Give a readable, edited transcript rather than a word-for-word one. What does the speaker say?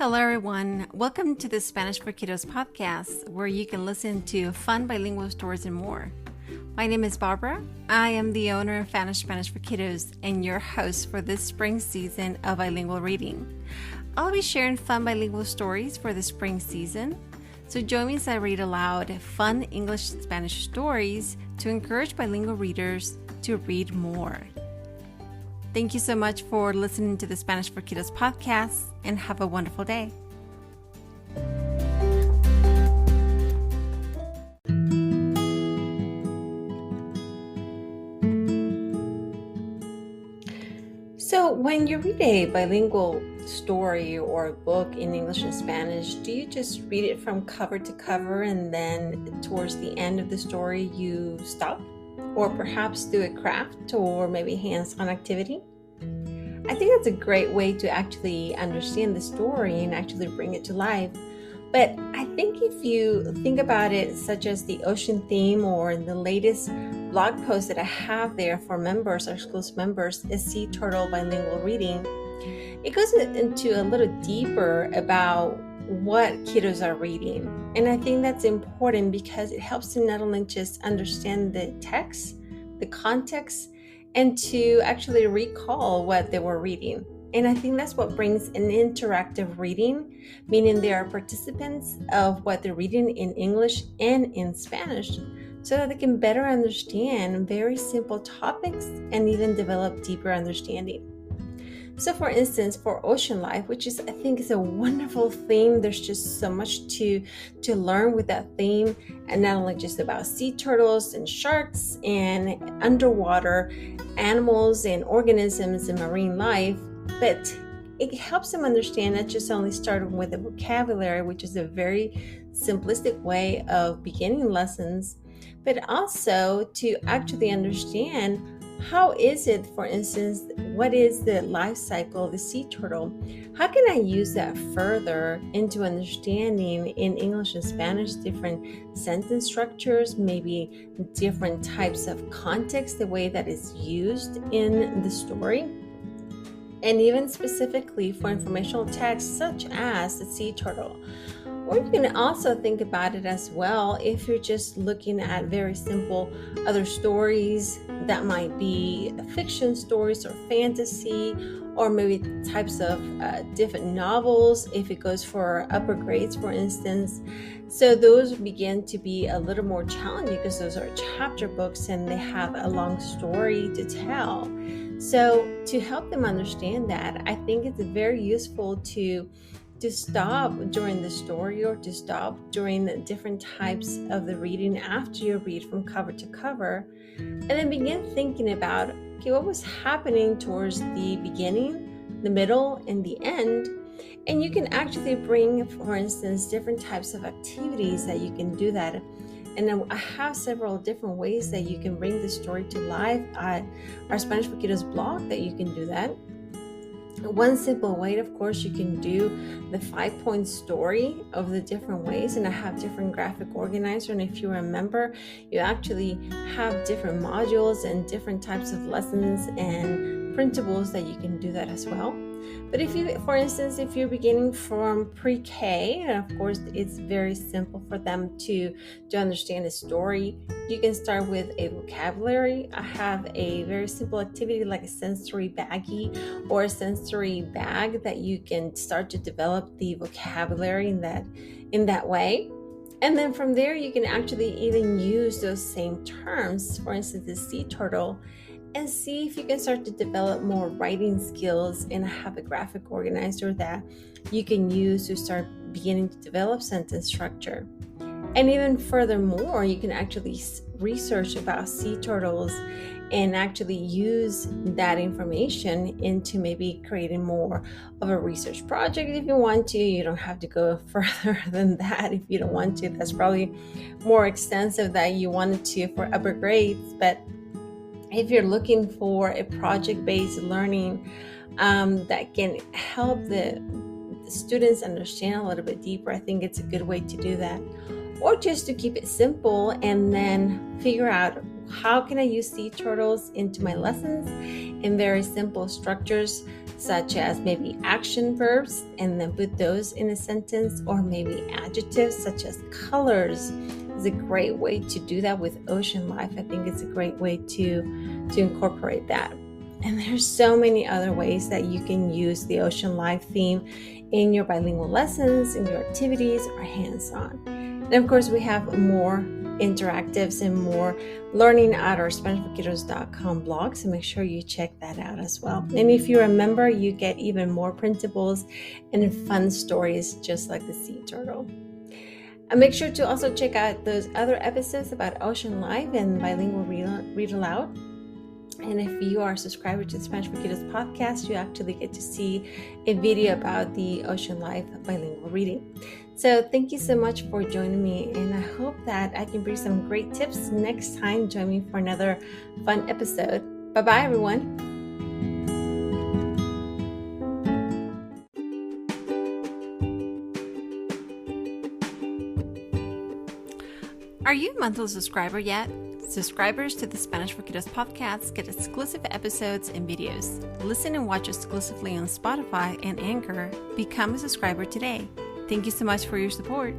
Hello, everyone. Welcome to the Spanish for Kiddos podcast, where you can listen to fun bilingual stories and more. My name is Barbara. I am the owner of Spanish for Kiddos and your host for this spring season of bilingual reading. I'll be sharing fun bilingual stories for the spring season. So join me as I read aloud fun English-Spanish stories to encourage bilingual readers to read more. Thank you so much for listening to the Spanish for Kiddos podcast, and have a wonderful day. So when you read a bilingual story or a book in English and Spanish, do you just read it from cover to cover and then towards the end of the story you stop? Or perhaps do a craft or maybe hands-on activity? I think that's a great way to actually understand the story and actually bring it to life. But I think if you think about it, such as the ocean theme or the latest blog post that I have there for members, our exclusive members, is Sea Turtle Bilingual Reading. It goes into a little deeper about what kiddos are reading. And I think that's important because it helps them not only just understand the text, the context, and to actually recall what they were reading. And I think that's what brings an interactive reading, meaning they are participants of what they're reading in English and in Spanish, so that they can better understand very simple topics and even develop deeper understanding. So for instance, for ocean life, which is I think is a wonderful theme, there's just so much to learn with that theme, and not only just about sea turtles and sharks and underwater animals and organisms and marine life, but it helps them understand not just only starting with the vocabulary, which is a very simplistic way of beginning lessons, but also to actually understand how is it, for instance, what is the life cycle of the sea turtle? How can I use that further into understanding in English and Spanish different sentence structures, maybe different types of context, the way that is used in the story? And even specifically for informational text such as the sea turtle. Or you can also think about it as well if you're just looking at very simple other stories that might be fiction stories or fantasy, or maybe types of different novels if it goes for upper grades, for instance. So those begin to be a little more challenging because those are chapter books and they have a long story to tell. So to help them understand that, I think it's very useful to stop during the story or to stop during the different types of the reading after you read from cover to cover, and then begin thinking about, okay, what was happening towards the beginning, the middle, and the end. And you can actually bring, for instance, different types of activities that you can do that. And I have several different ways that you can bring the story to life at our Spanish for Kiddos blog that you can do that. One simple way, of course, you can do the 5-point story of the different ways, and I have different graphic organizer, and if you're a member, you actually have different modules and different types of lessons and printables that you can do that as well. But if you, for instance, if you're beginning from pre-K, and of course it's very simple for them to understand a story, you can start with a vocabulary. I have a very simple activity like a sensory baggie or a sensory bag that you can start to develop the vocabulary in that way. And then from there, you can actually even use those same terms, for instance, the sea turtle, and see if you can start to develop more writing skills, and have a graphic organizer that you can use to start beginning to develop sentence structure. And even furthermore, you can actually research about sea turtles and actually use that information into maybe creating more of a research project if you want to. You don't have to go further than that if you don't want to. That's probably more extensive that you wanted to for upper grades. But if you're looking for a project-based learning that can help the students understand a little bit deeper, I think it's a good way to do that. Or just to keep it simple and then figure out how can I use sea turtles into my lessons in very simple structures, such as maybe action verbs, and then put those in a sentence, or maybe adjectives such as colors is a great way to do that with Ocean Life. I think it's a great way to incorporate that. And there's so many other ways that you can use the Ocean Life theme in your bilingual lessons, in your activities, or hands-on. And of course, we have more interactives and more learning at our SpanishForKiddos.com blog, so make sure you check that out as well. And if you're a member, you get even more printables and fun stories just like the sea turtle. And make sure to also check out those other episodes about Ocean Life and bilingual read aloud. And if you are a subscriber to the Spanish for Kiddos podcast, you actually get to see a video about the Ocean Life bilingual reading. So thank you so much for joining me, and I hope that I can bring some great tips next time. Join me for another fun episode. Bye-bye, everyone. Are you a monthly subscriber yet? Subscribers to the Spanish for Kiddos podcast get exclusive episodes and videos. Listen and watch exclusively on Spotify and Anchor. Become a subscriber today. Thank you so much for your support.